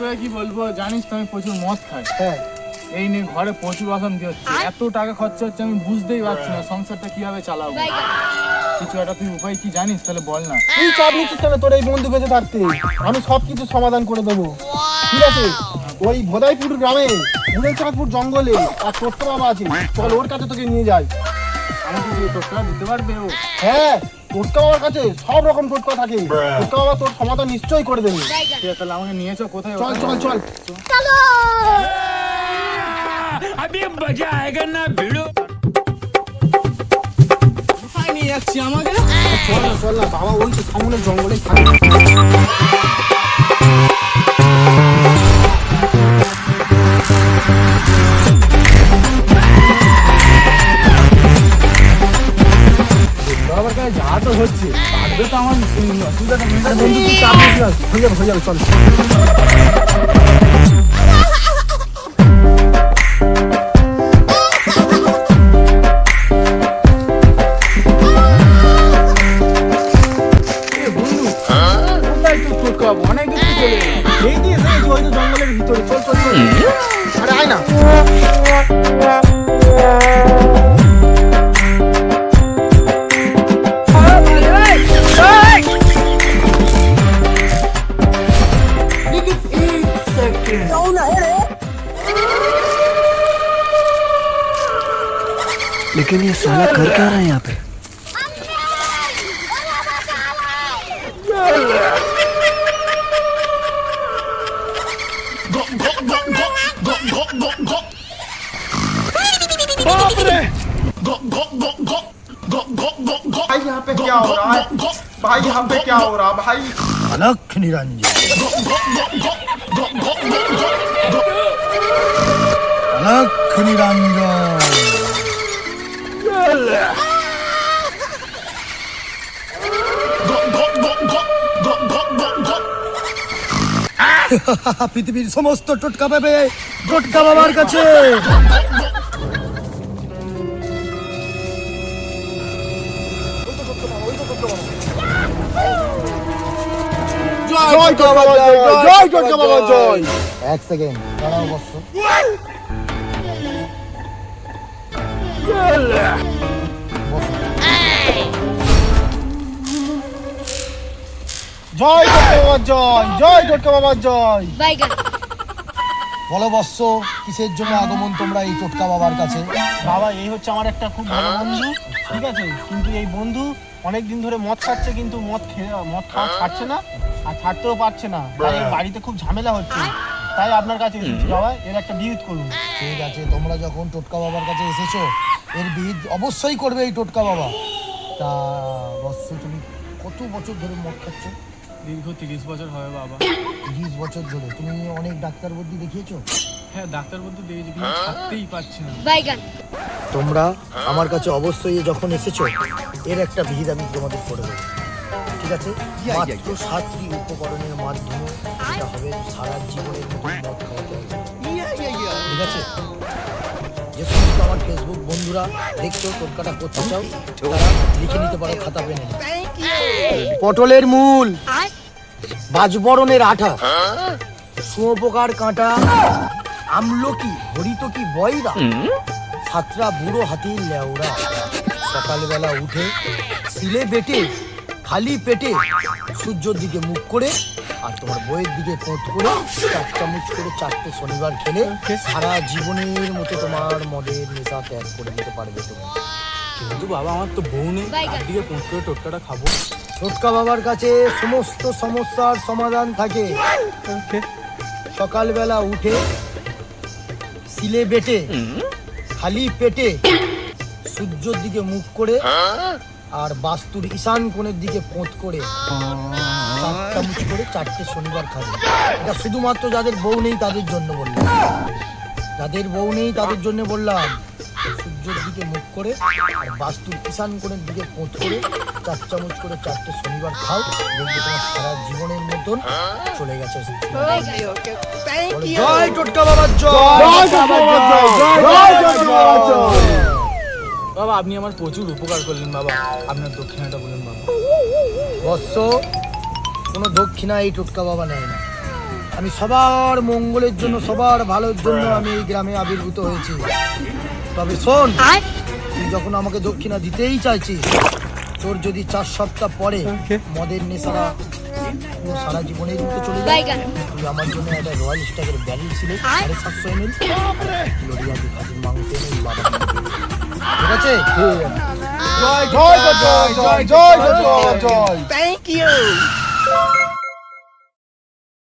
তোকে কি বলবো জানিস তো আমি প্রচুর মদ খাই। হ্যাঁ এই নিয়ে ঘরে প্রচুর অশান্তি হচ্ছে, এত টাকা খরচা হচ্ছে আমি বুঝতেই পারছি না সংসারটা কিভাবে চালাবো। কিছু একটা তুই উপায় কি জানিস তাহলে বল না। তুই চাপ নিচ্ছিস কেন? তোর এই বন্ধু বেঁচে থাকতে আমি সবকিছু সমাধান করে দেবো, ঠিক আছে? ওই ভোদাইপুর গ্রামে উড়েচাঁদপুর জঙ্গলে আর টোটকা বাবা আছে, চল ওর কাছে তোকে নিয়ে যাই। আমাকে কি টোটকা দিতে পারবে ও? হ্যাঁ, টোটকা বাবার কাছে সব রকম টোটকা থাকে, টোটকা বাবা তোর সমাধান নিশ্চয়ই করে দেবে। ঠিক আছে, তাহলে আমাকে নিয়ে চল। কোথায়? চল চল চল अभी मजा आएगा ना भिड़ो। কোথায় নিয়ে যাচ্ছি আমাকে? চল না চল না, বাবা ওই তো সামনে জঙ্গলে থাকে। বাবার কাছে যা তো হচ্ছে পারবে তো আমার অসুবিধাটা মেটাতে। বন্ধু তুই চাপ নিস না, হয়ে যাবে চল। অনেক দূর থেকে চলে এলাম। এই দিয়ে ওই তো জঙ্গলের ভিতরে, চল চল চল। আরে আয় না। लेकिन ये साला कर क्या रहा है यहाँ पे? भाई यहाँ पे क्या हो रहा है? भाई यहाँ पे क्या हो रहा भाई? अलख निरंजन, अलख निरंजन। পৃথিবীর সমস্ত টোটকা পাবে টোটকা বাবার কাছে। জয় টোটকা বাবা জয়, জয় টোটকা বাবা জয়। এক সেকেন্ড দাঁড়াও বৎস। জয় টোটকা বাবা জয়, জয় টোটকা বাবা জয়। বলো বৎস, কিসের জন্য আগমন তোমরা এই টোটকা বাবার কাছে? বাবা এই হচ্ছে আমার একটা খুব ভালো বন্ধু, ঠিক আছে? কিন্তু এই বন্ধু অনেক দিন ধরে মদ খাচ্ছে, কিন্তু মদ খাওয়া ছাড়ছে না আর ছাড়তেও পারছে না, তাই এর বাড়িতে খুব ঝামেলা হচ্ছে। তাই আপনার কাছে এসেছি বাবা, এর একটা বিহিত করুন। ঠিক আছে, তোমরা যখন টোটকা বাবার কাছে এসেছো এর বিহিত অবশ্যই করবে এই টোটকা বাবা। তা বৎস, তুমি কত বছর ধরে মদ খাচ্ছ? দীর্ঘ 30 বছর হবে বাবা। 30 বছর ধরে? তুমি অনেক ডাক্তার বুদ্ধি দেখিয়েছো? হ্যাঁ, ডাক্তার বলতে দেখেছি কিন্তু ছাড়তেই পারছি না। তোমরা আমার কাছে অবশ্যই যখন এসেছো এর একটা বিহিত আমি তোমাদের করে দেবো, ঠিক আছে? মাত্র 7টি উপকরণের মাধ্যমে এটা হবে সারা জীবনের মতো মদ খাওয়াতে হবে, ঠিক আছে? যে সমস্ত আমার ফেসবুক বন্ধুরা দেখছো টোটকাটা করতে চাও তারা লিখে নিতে পারো খাতা পেনে। পটলের মূল, বাজবরণের আঠা, শুঁয়োপোকার কাঁটা, আমলকি, হরিতকি বয়রা, সাতরা বুড়ো হাতির লেওড়া। সকালবেলা উঠে সিলে বেটে খালি পেটে সূর্যের দিকে মুখ করে আর তোমার বইয়ের দিকে পোঁত করে 4 চামচ করে 4টে শনিবার খেলে সারা জীবনের মতো তোমার মদের নেশা ত্যাগ করে দিতে পারবে তুমি। কিন্তু বাবা আমার তো বউ নেই, তার দিকে পৌঁছ করে টোটকাটা খাবো। টোটকা বাবার কাছে সমস্ত সমস্যার সমাধান থাকে। সকালবেলা উঠে সিলে বেটে খালি পেটে সূর্যের দিকে মুখ করে আর বাস্তুর ঈশান কোণের দিকে পোঁত করে 4 চামচ করে 4টে শনিবার খাবে। এটা শুধুমাত্র যাদের বউ নেই তাদের জন্য বললাম, যাদের বউ নেই তাদের জন্য বললাম। সূর্যের দিকে মুখ করে আর বাস্তুর ঈশান কোণের দিকে পোঁত করে 4 চামচ করে 4টে শনিবার খাও, দেখবে তোমার সারা জীবনের মতন চলে গেছে। জয় টোটকা বাবার জয়, জয় টোটকা বাবা জয়, জয় টোটকা বাবা জয়। বাবা আপনি আমার প্রচুর উপকার করলেন বাবা, আপনার দক্ষিণাটা বলুন বাবা। বৎস, কোনো দক্ষিণা এই টোটকা বাবা নেয় না। আমি সবার মঙ্গলের জন্য, সবার ভালোর জন্য আমি এই গ্রামে আবির্ভূত হয়েছি। তবে শোন, তুই যখন আমাকে দক্ষিণা দিতেই চাইছিস, তোর যদি 4 সপ্তাহ পরে মদের নেশারা পুরো সারা জীবনের মতো চলে যায়, তুই আমার জন্য একটা রয়্যাল স্ট্যাগের ব্যারেল ছিল 750 ml লড়িয়াদি খাসির মাংস এনে বাবা ঠিক আছে? জয় জয় জয় জয় জয় জয় জয়। Thank you.